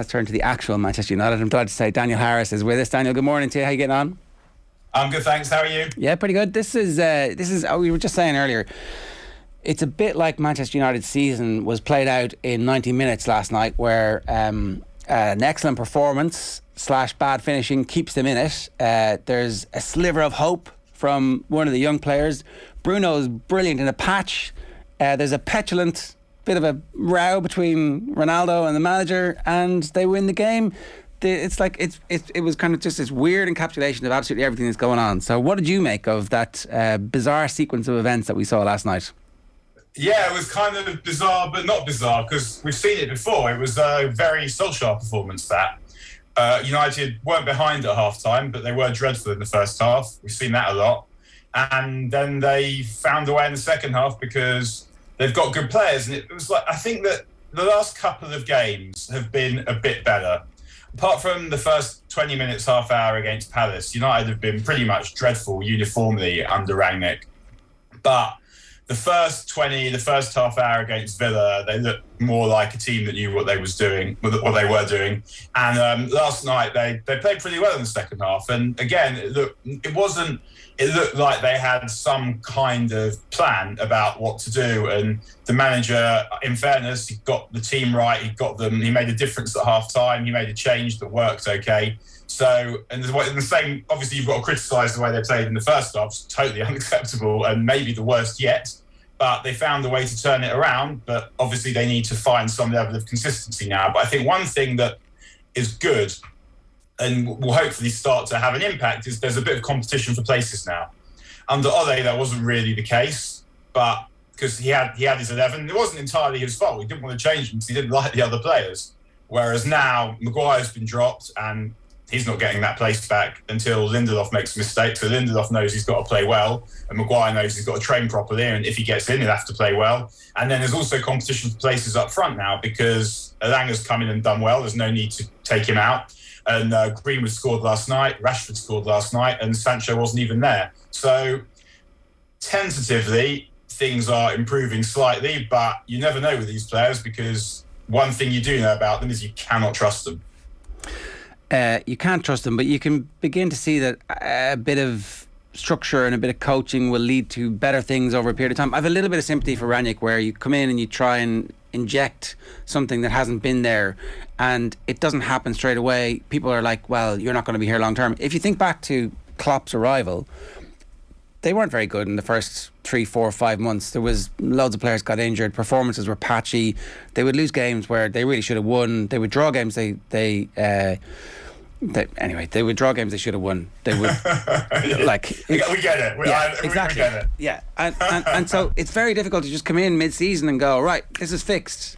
Let's turn to the actual Manchester United. I'm glad to say Daniel Harris is with us. Daniel, good morning to you. How you getting on? I'm good, thanks. How are you? Yeah, pretty good. This is we were just saying earlier, it's a bit like Manchester United's season was played out in 90 minutes last night, where an excellent performance / bad finishing keeps them in it. There's a sliver of hope from one of the young players. Bruno's brilliant in a patch. There's a petulant bit of a row between Ronaldo and the manager, and they win the game. It was kind of just this weird encapsulation of absolutely everything that's going on. So what did you make of that bizarre sequence of events that we saw last night? Yeah, it was kind of bizarre, but not bizarre, because we've seen it before. It was a very Solskjaer performance, that. United weren't behind at half-time, but they were dreadful in the first half. We've seen that a lot. And then they found a way in the second half because they've got good players. And it was like, I think that the last couple of games have been a bit better. Apart from the first 20 minutes, half hour against Palace, United have been pretty much dreadful uniformly under Rangnick. But the first half hour against Villa, they looked more like a team that knew what they were doing. And last night they played pretty well in the second half. And again, it looked like they had some kind of plan about what to do. And the manager, in fairness, he got the team right. He made a difference at half time. He made a change that worked okay. So, and the same, obviously you've got to criticise the way they played in the first half. It's totally unacceptable and maybe the worst yet. But they found a way to turn it around. But obviously they need to find some level of consistency now. But I think one thing that is good and will hopefully start to have an impact is there's a bit of competition for places now. Under Ole, that wasn't really the case, but because he had his 11, it wasn't entirely his fault. He didn't want to change them because he didn't like the other players. Whereas now, Maguire's been dropped and he's not getting that place back until Lindelof makes a mistake. So Lindelof knows he's got to play well, and Maguire knows he's got to train properly, and if he gets in, he'll have to play well. And then there's also competition for places up front now because Elanga's come in and done well. There's no need to take him out. And Greenwood scored last night, Rashford scored last night, and Sancho wasn't even there. So, tentatively, things are improving slightly, but you never know with these players because one thing you do know about them is you cannot trust them. You can't trust them, but you can begin to see that a bit of structure and a bit of coaching will lead to better things over a period of time. I have a little bit of sympathy for Rangnick, where you come in and you try and inject something that hasn't been there and it doesn't happen straight away. People are like, well, you're not going to be here long term. If you think back to Klopp's arrival, they weren't very good in the first 3, 4, 5 months. There was loads of players got injured, performances were patchy, they would lose games where they really should have won, they would draw games they would draw games they should have won. They would we get it. Exactly. We get it. Yeah, and so it's very difficult to just come in mid-season and go, right, this is fixed.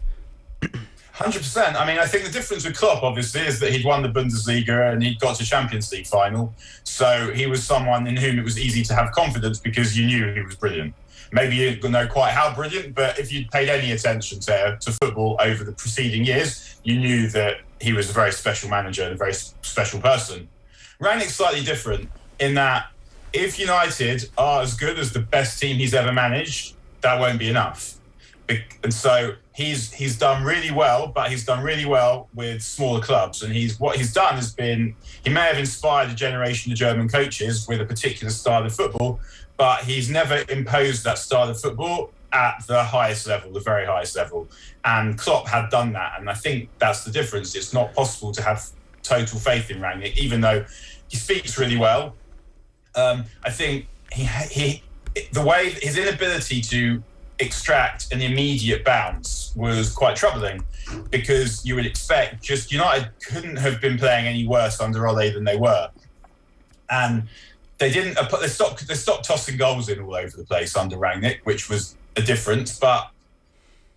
100%. I mean, I think the difference with Klopp, obviously, is that he'd won the Bundesliga and he'd got to Champions League final. So he was someone in whom it was easy to have confidence because you knew he was brilliant. Maybe you didn't know quite how brilliant, but if you'd paid any attention to football over the preceding years, you knew that he was a very special manager and a very special person. Rangnick's slightly different in that if United are as good as the best team he's ever managed, that won't be enough. And so he's done really well, but he's done really well with smaller clubs. And what he's done has been, he may have inspired a generation of German coaches with a particular style of football, but he's never imposed that style of football at the highest level, the very highest level. And Klopp had done that. And I think that's the difference. It's not possible to have total faith in Rangnick, even though he speaks really well. I think the way his inability to extract an immediate bounce was quite troubling, because you would expect United couldn't have been playing any worse under Ole than they were. And they stopped tossing goals in all over the place under Rangnick, which was a difference, but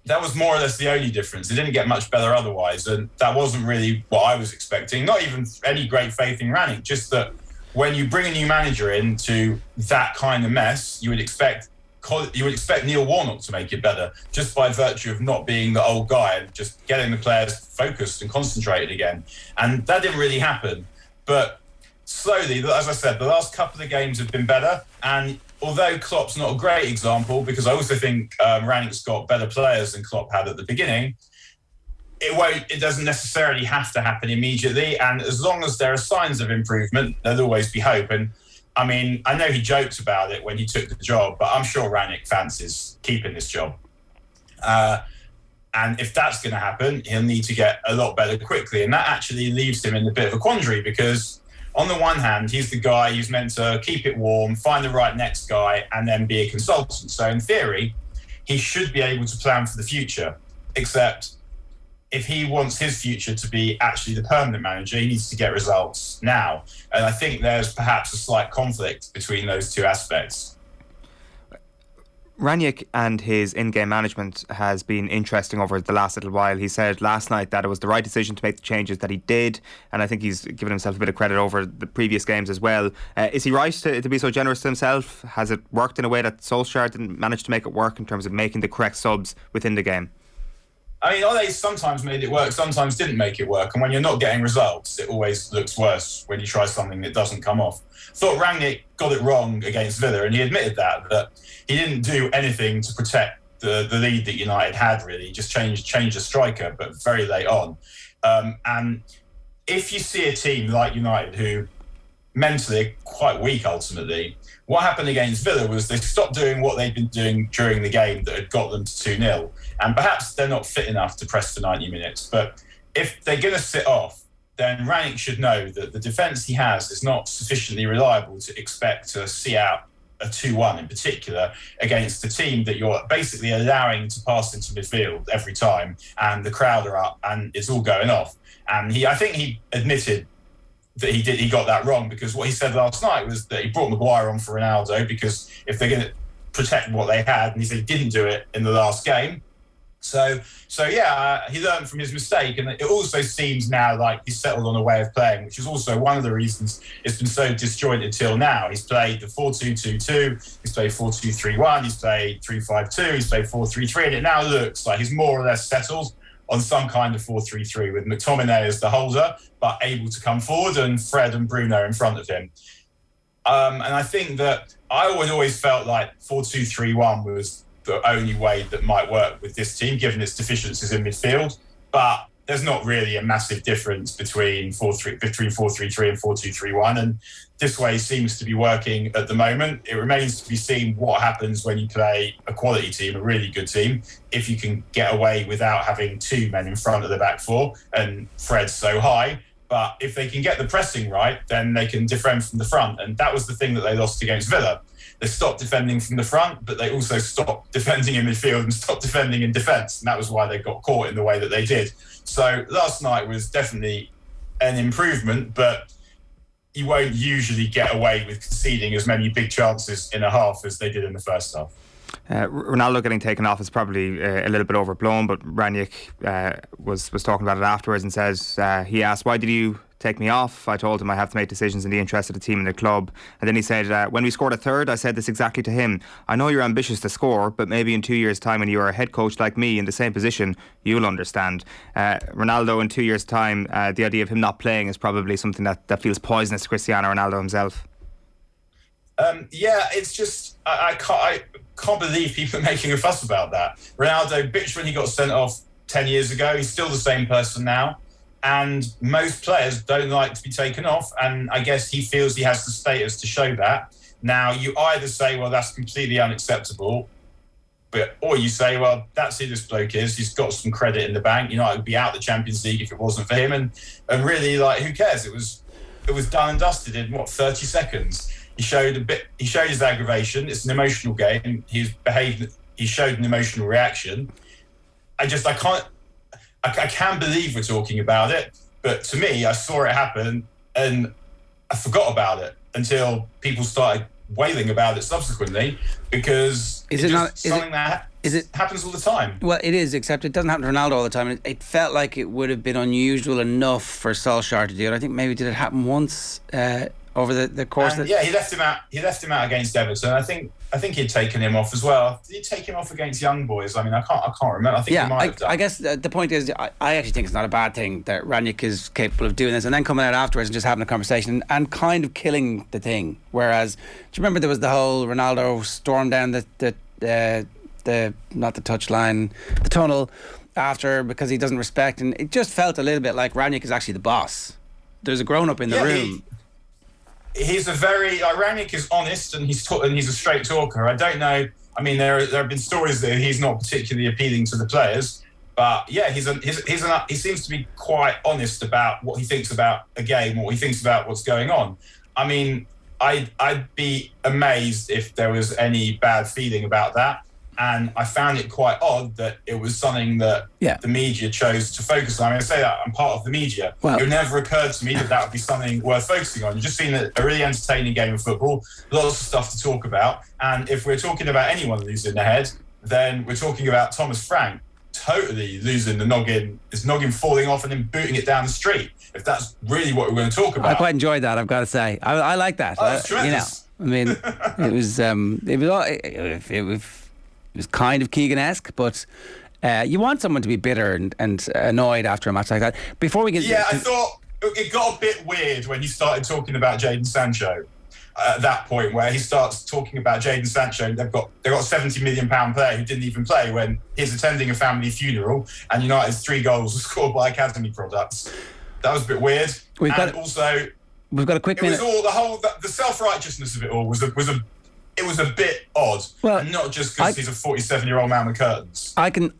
that was more or less the only difference. It didn't get much better otherwise, and that wasn't really what I was expecting. Not even any great faith in Rangnick, just that when you bring a new manager into that kind of mess, you would expect Neil Warnock to make it better, just by virtue of not being the old guy and just getting the players focused and concentrated again. And that didn't really happen. But slowly, as I said, the last couple of games have been better. And although Klopp's not a great example, because I also think Rangnick's got better players than Klopp had at the beginning, It doesn't necessarily have to happen immediately, and as long as there are signs of improvement, there'll always be hope. And I mean, I know he joked about it when he took the job, but I'm sure Rangnick fancies keeping this job. And if that's going to happen, he'll need to get a lot better quickly. And that actually leaves him in a bit of a quandary because, on the one hand, he's the guy who's meant to keep it warm, find the right next guy, and then be a consultant. So in theory, he should be able to plan for the future. Except if he wants his future to be actually the permanent manager, he needs to get results now. And I think there's perhaps a slight conflict between those two aspects. Rangnick and his in-game management has been interesting over the last little while. He said last night that it was the right decision to make the changes that he did, and I think he's given himself a bit of credit over the previous games as well. Is he right to be so generous to himself? Has it worked in a way that Solskjaer didn't manage to make it work in terms of making the correct subs within the game? I mean, Ole sometimes made it work, sometimes didn't make it work. And when you're not getting results, it always looks worse when you try something that doesn't come off. I thought Rangnick got it wrong against Villa, and he admitted that he didn't do anything to protect the lead that United had, really. He just changed the striker, but very late on. And if you see a team like United who mentally are quite weak ultimately, what happened against Villa was they stopped doing what they'd been doing during the game that had got them to 2-0. And perhaps they're not fit enough to press for 90 minutes. But if they're going to sit off, then Rangnick should know that the defence he has is not sufficiently reliable to expect to see out a 2-1 in particular against a team that you're basically allowing to pass into midfield every time, and the crowd are up and it's all going off. And I think he admitted that he got that wrong, because what he said last night was that he brought Maguire on for Ronaldo because if they're going to protect what they had, and he said he didn't do it in the last game. So yeah, he learned from his mistake, and it also seems now like he's settled on a way of playing, which is also one of the reasons it's been so disjointed till now. He's played the 4-2-2-2, he's played 4-2-3-1, he's played 3-5-2, he's played 4-3-3, and it now looks like he's more or less settled on some kind of 4-3-3 with McTominay as the holder, but able to come forward, and Fred and Bruno in front of him. And I think that I always felt like 4-2-3-1 was the only way that might work with this team, given its deficiencies in midfield. But there's not really a massive difference between 4-3-3 and 4-2-3-1, and this way seems to be working at the moment. It remains to be seen what happens when you play a quality team, a really good team, if you can get away without having two men in front of the back four, and Fred's so high. But if they can get the pressing right, then they can defend from the front, and that was the thing that they lost against Villa. They stopped defending from the front, but they also stopped defending in midfield and stopped defending in defence, and that was why they got caught in the way that they did. So last night was definitely an improvement, but you won't usually get away with conceding as many big chances in a half as they did in the first half. Ronaldo getting taken off is probably a little bit overblown, but Rangnick was talking about it afterwards and says he asked, "Why did you take me off?" I told him I have to make decisions in the interest of the team and the club. And then he said, when we scored a third, I said this exactly to him: "I know you're ambitious to score, but maybe in 2 years' time, when you are a head coach like me in the same position, you'll understand." Ronaldo in 2 years' time, the idea of him not playing is probably something that feels poisonous to Cristiano Ronaldo himself. Yeah, it's just I can't believe people are making a fuss about that. Ronaldo bitched when he got sent off 10 years ago. He's still the same person now. And most players don't like to be taken off. And I guess he feels he has the status to show that. Now, you either say, well, that's completely unacceptable, or you say, well, that's who this bloke is. He's got some credit in the bank. You know, it would be out the Champions League if it wasn't for him. And really, like, who cares? It was done and dusted in, 30 seconds. He showed his aggravation. It's an emotional game. He showed an emotional reaction. I can't believe we're talking about it, but to me, I saw it happen and I forgot about it until people started wailing about it subsequently, because it happens all the time. Well, it is, except it doesn't happen to Ronaldo all the time. It felt like it would have been unusual enough for Solskjaer to do it. I think maybe did it happen once over the course. Yeah, he left him out. He left him out against Everton. I think he'd taken him off as well. Did he take him off against Young Boys? I mean, I can't remember. I think he might have done. I guess the point is, I actually think it's not a bad thing that Rangnick is capable of doing this and then coming out afterwards and just having a conversation and kind of killing the thing. Whereas, do you remember there was the whole Ronaldo storm down the not the touchline, the tunnel, after because he doesn't respect, and it just felt a little bit like Rangnick is actually the boss. There's a grown-up in the room. He's a very Rangnick is honest, and he's a straight talker. I don't know. I mean, there have been stories that he's not particularly appealing to the players, but yeah, he seems to be quite honest about what he thinks about a game, what he thinks about what's going on. I mean, I'd be amazed if there was any bad feeling about that. And I found it quite odd that it was something that the media chose to focus on. I mean, I say that I'm part of the media. Well, it never occurred to me that would be something worth focusing on. You've just seen a really entertaining game of football, lots of stuff to talk about. And if we're talking about anyone losing their head, then we're talking about Thomas Frank totally losing the noggin, his noggin falling off and then booting it down the street. If that's really what we're going to talk about. I quite enjoyed that, I've got to say. I like that. Oh, it's tremendous. I mean, it was kind of Keegan-esque, but you want someone to be bitter and annoyed after a match like that. Before we get... Yeah, I thought it got a bit weird when he started talking about Jadon Sancho at that point, where he starts talking about Jadon Sancho. They've got a £70 million player who didn't even play when he's attending a family funeral, and United's 3 goals were scored by academy products. That was a bit weird. We've got a quick minute. It was all the self-righteousness of it all was a bit odd, and not just because he's a 47-year-old man with curtains. I can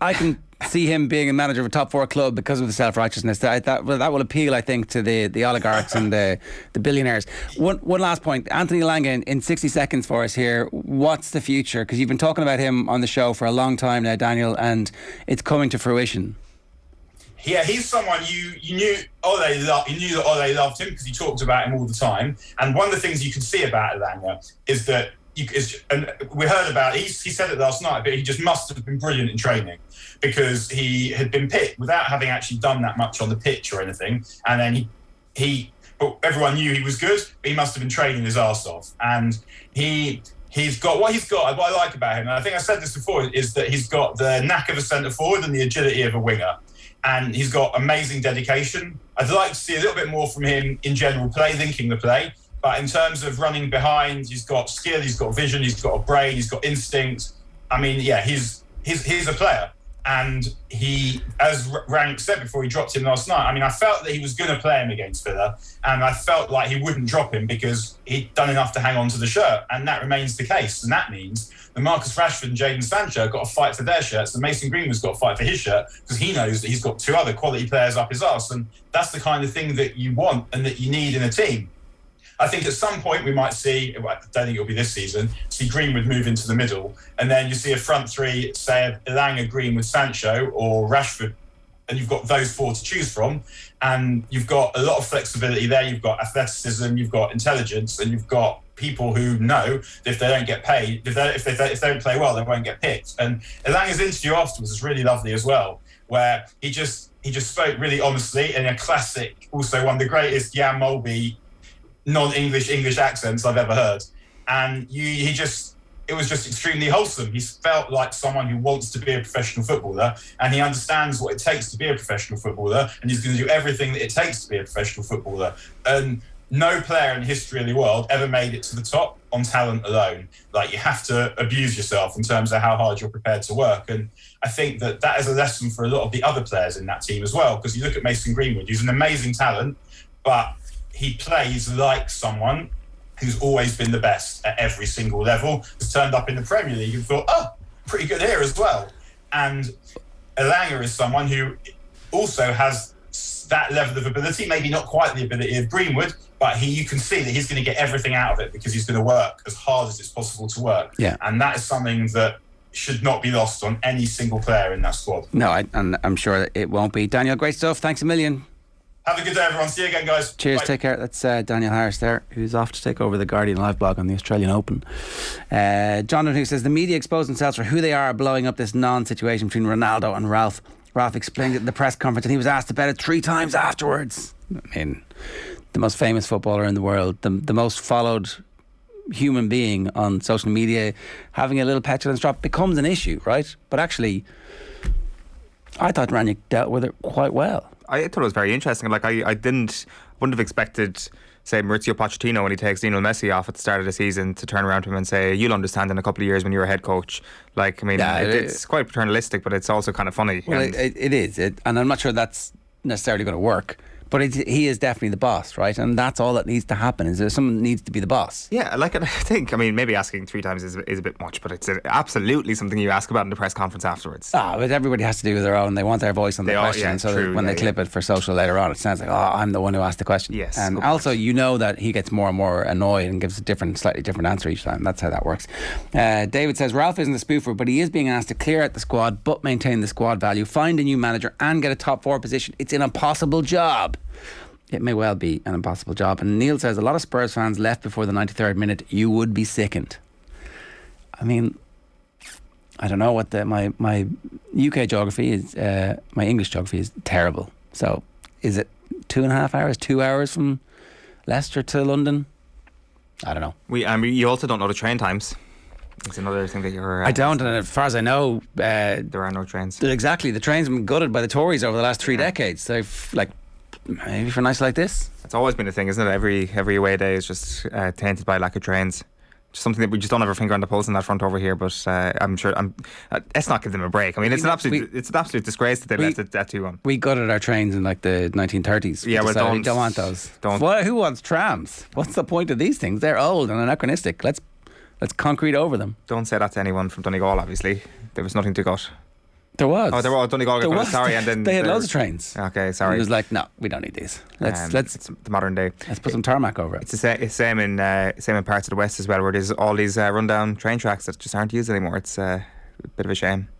see him being a manager of a top 4 club because of the self-righteousness. That will appeal, I think, to the oligarchs and the billionaires. One last point, Anthony Elanga, in 60 seconds for us here. What's the future? Because you've been talking about him on the show for a long time now, Daniel, and it's coming to fruition. Yeah, he's someone you knew that Ole loved him because he talked about him all the time. And one of the things you can see about Elanga is that and we heard about he said it last night, but he just must have been brilliant in training because he had been picked without having actually done that much on the pitch or anything. And then but everyone knew he was good, but he must have been training his arse off. And he's got what I like about him, and I think I said this before, is that he's got the knack of a centre forward and the agility of a winger. And he's got amazing dedication. I'd like to see a little bit more from him in general play, linking the play. But in terms of running behind, he's got skill, he's got vision, he's got a brain, he's got instinct. I mean, yeah, he's a player. And he, as Rangnick said before he dropped him last night, I mean, I felt that he was going to play him against Villa, and I felt like he wouldn't drop him because he'd done enough to hang on to the shirt, and that remains the case. And that means that Marcus Rashford and Jadon Sancho have got to fight for their shirts, and Mason Greenwood's got to fight for his shirt because he knows that he's got 2 other quality players up his arse, and that's the kind of thing that you want and that you need in a team. I think at some point we might see, I don't think it'll be this season, see Greenwood move into the middle, and then you see a front 3, say Elanga, Greenwood, Sancho, or Rashford, and you've got those 4 to choose from, and you've got a lot of flexibility there. You've got athleticism, you've got intelligence, and you've got people who know that if they don't get paid, if they don't play well, they won't get picked. And Elanga's interview afterwards was really lovely as well, where he just spoke really honestly in a classic, also one of the greatest Jan Molby non-English English accents I've ever heard, and it was just extremely wholesome. He felt like someone who wants to be a professional footballer, and he understands what it takes to be a professional footballer, and he's going to do everything that it takes to be a professional footballer. And no player in the history of the world ever made it to the top on talent alone. Like, you have to abuse yourself in terms of how hard you're prepared to work. And I think that is a lesson for a lot of the other players in that team as well, because you look at Mason Greenwood, he's an amazing talent, but he plays like someone who's always been the best at every single level, has turned up in the Premier League and thought, oh, pretty good here as well. And Elanga is someone who also has that level of ability, maybe not quite the ability of Greenwood, but you can see that he's going to get everything out of it because he's going to work as hard as it's possible to work. Yeah. And that is something that should not be lost on any single player in that squad. No, and I'm sure that it won't be. Daniel, great stuff. Thanks a million. Have a good day, everyone. See you again, guys. Cheers. Bye. Take care. That's Daniel Harris there, who's off to take over the Guardian live blog on the Australian Open. Jonathan, who says the media expose themselves for who they are, blowing up this non-situation between Ronaldo and Ralf. Ralf explained it at the press conference, and he was asked about it 3 times afterwards. I mean, the most famous footballer in the world, the most followed human being on social media, having a little petulance drop becomes an issue, right? But actually, I thought Rangnick dealt with it quite well. I thought it was very interesting. Like, I wouldn't have expected say Maurizio Pochettino when he takes Lionel Messi off at the start of the season to turn around to him and say, you'll understand in a couple of years when you're a head coach. Like, I mean, it's quite paternalistic, but it's also kind of funny. Well, it is, and I'm not sure that's necessarily going to work. But he is definitely the boss, right? And that's all that needs to happen, is there someone needs to be the boss. Yeah, like, I think, I mean, maybe asking 3 times is a bit much, but it's absolutely something you ask about in the press conference afterwards. But everybody has to do their own. They want their voice on the question, so that when they clip it for social later on, it sounds like, I'm the one who asked the question. Yes. And also, you know that he gets more and more annoyed and gives a slightly different answer each time. That's how that works. David says, Ralph isn't a spoofer, but he is being asked to clear out the squad, but maintain the squad value, find a new manager and get a top 4 position. It's an impossible job. It may well be an impossible job. And Neil says, a lot of Spurs fans left before the 93rd minute. You would be sickened. I mean, I don't know what my UK geography is. My English geography is terrible. So is it 2.5 hours, 2 hours from Leicester to London? I don't know. You also don't know the train times. It's another thing that you're... I don't, and as far as I know... there are no trains. Exactly. The trains have been gutted by the Tories over the last 3 decades. They've, maybe for nights like this. It's always been a thing, isn't it? Every away day is just tainted by lack of trains. Just something that we just don't have our finger on the pulse in that front over here. But I'm sure let's not give them a break. I mean, it's an absolute disgrace that they left it at 2-1. We gutted our trains in the 1930s. Yeah, we don't want those. Who wants trams? What's the point of these things? They're old and anachronistic. Let's concrete over them. Don't say that to anyone from Donegal. Obviously, there was nothing to gut. There was. Oh, there was. Donegal got cut. Sorry, and then they had loads of trains. Okay, sorry. He was like, no, we don't need these. Let's it's the modern day. Let's put some tarmac over it. It's the same in parts of the west as well, where there's all these rundown train tracks that just aren't used anymore. It's a bit of a shame.